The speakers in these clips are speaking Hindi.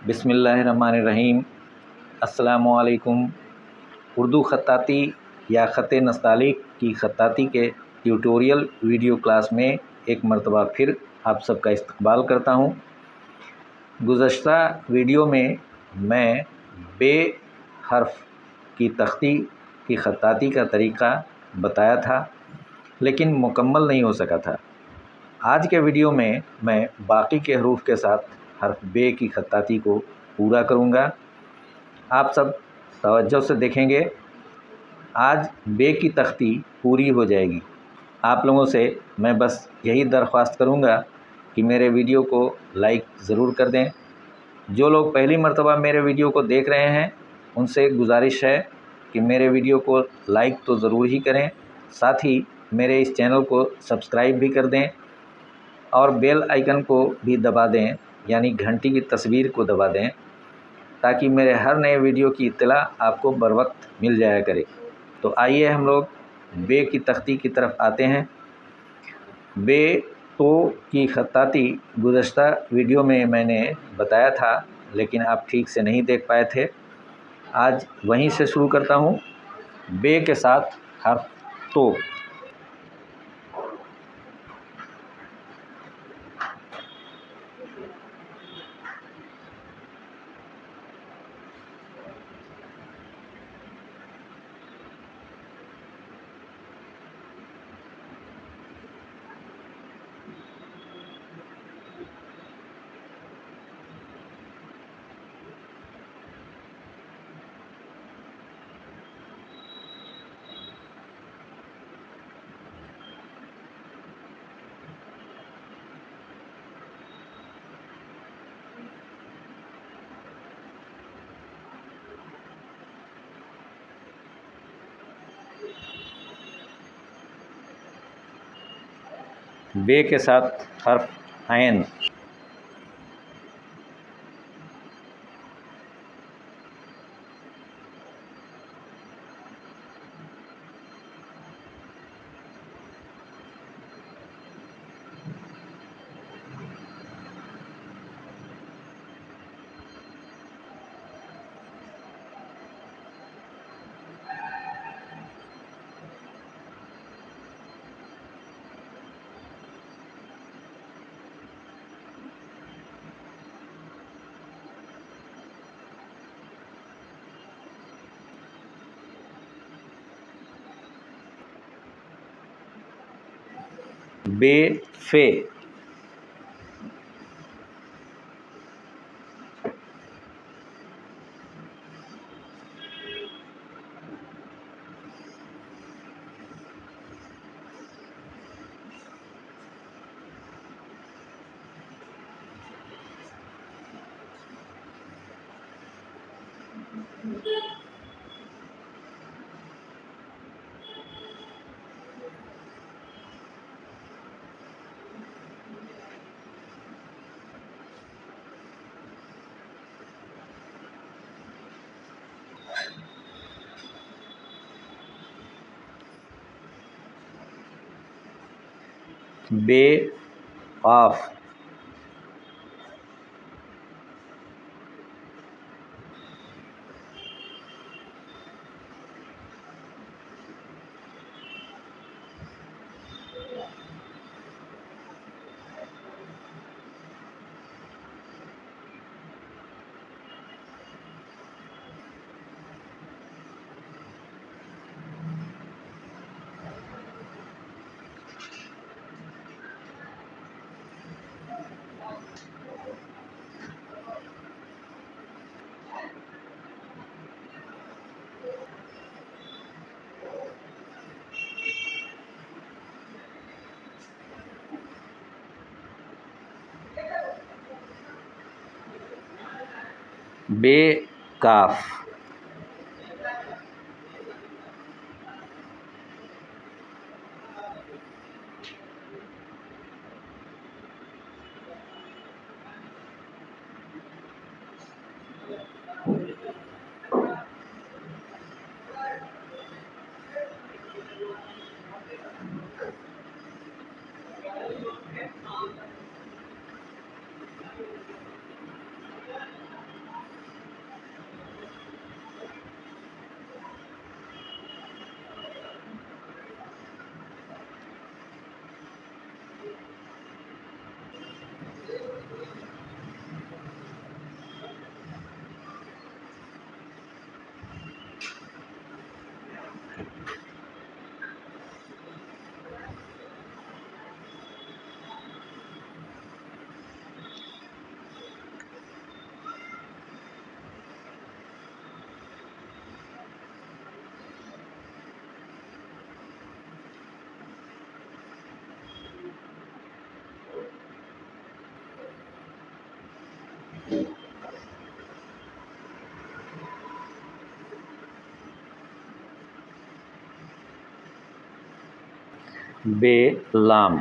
बिस्मिल्लाहिर्रहमानिर्रहीम। अस्सलामुअलैकुम। उर्दू ख़त्ताती या ख़त नस्तालिक की ख़त्ताती के ट्यूटोरियल वीडियो क्लास में एक मरतबा फिर आप सबका इस्तक़बाल करता हूँ। गुज़श्ता वीडियो में मैं बे हर्फ की तख्ती की ख़त्ताती का तरीक़ा बताया था, लेकिन मुकम्मल नहीं हो सका था। आज के वीडियो में मैं बाकी के हरूफ के साथ हर्फ बे की ख़त्ताती को पूरा करूँगा। आप सब तवज्जो से देखेंगे। आज बे की तख्ती पूरी हो जाएगी। आप लोगों से मैं बस यही दरख्वास्त करूँगा कि मेरे वीडियो को लाइक ज़रूर कर दें। जो लोग पहली मरतबा मेरे वीडियो को देख रहे हैं, उनसे गुजारिश है कि मेरे वीडियो को लाइक तो ज़रूर ही करें, साथ ही मेरे इस चैनल को सब्सक्राइब भी कर दें और बेल आइकन को भी दबा दें, यानी घंटी की तस्वीर को दबा दें, ताकि मेरे हर नए वीडियो की इत्तला आपको बर वक्त मिल जाया करे। तो आइए हम लोग बे की तख्ती की तरफ आते हैं। बे तो की ख़त्ताती गुज़श्ता वीडियो में मैंने बताया था, लेकिन आप ठीक से नहीं देख पाए थे। आज वहीं से शुरू करता हूँ। बे के साथ हर्फ तो। बे के साथ हर्फ ऐन। बे फे। बे क़ाफ़। बे काफ। बे लाम।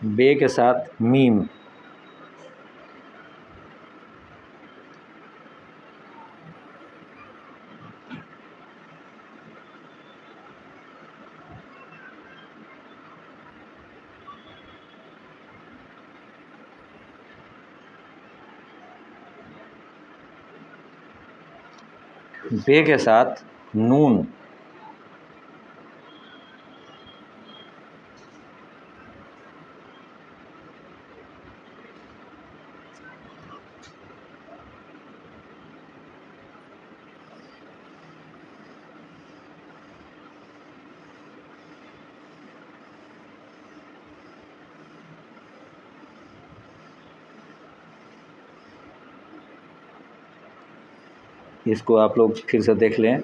बे के साथ मीम। बे के साथ नून। इसको आप लोग फिर से देख लें।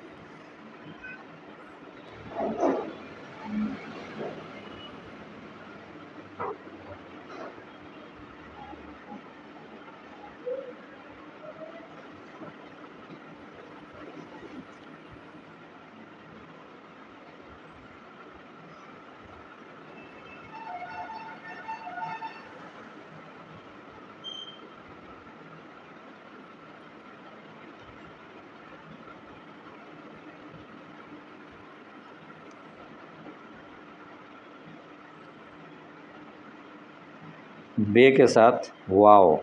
बे के साथ वाव।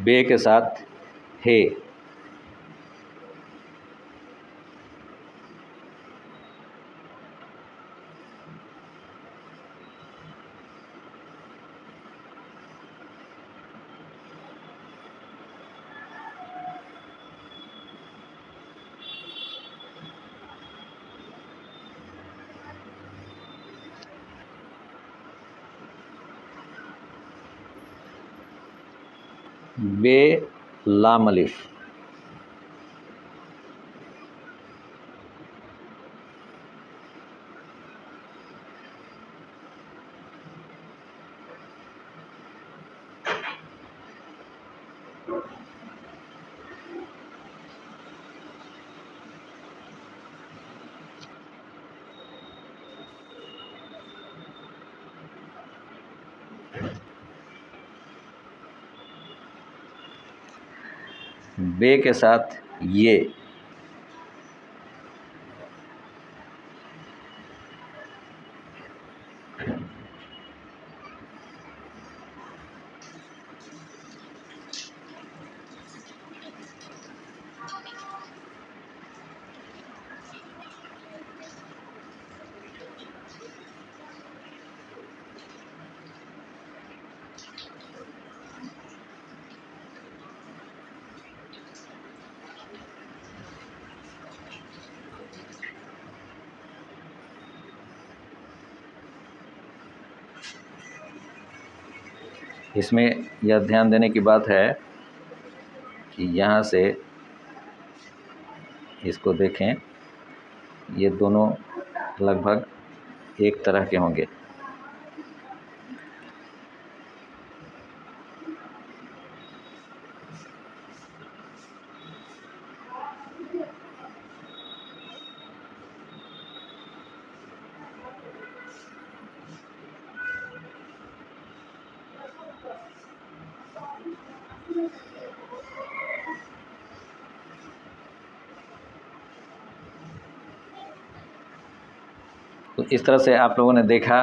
बे के साथ हे। बे लाम अलिफ। बे के साथ ये। इसमें यह ध्यान देने की बात है कि यहाँ से इसको देखें, ये दोनों लगभग एक तरह के होंगे। तो इस तरह से आप लोगों ने देखा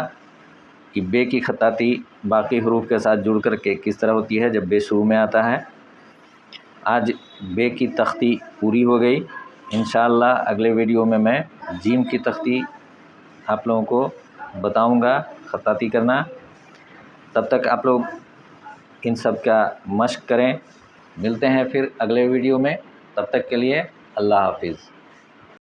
कि बे की खत्ताती बाकी हरूफ के साथ जुड़ कर के किस तरह होती है जब बे शुरू में आता है। आज बे की तख्ती पूरी हो गई। इंशाअल्लाह अगले वीडियो में मैं जीम की तख्ती आप लोगों को बताऊंगा खत्ताती करना। तब तक आप लोग इन सब का मश्क करें। मिलते हैं फिर अगले वीडियो में, तब तक के लिए अल्लाह हाफिज़।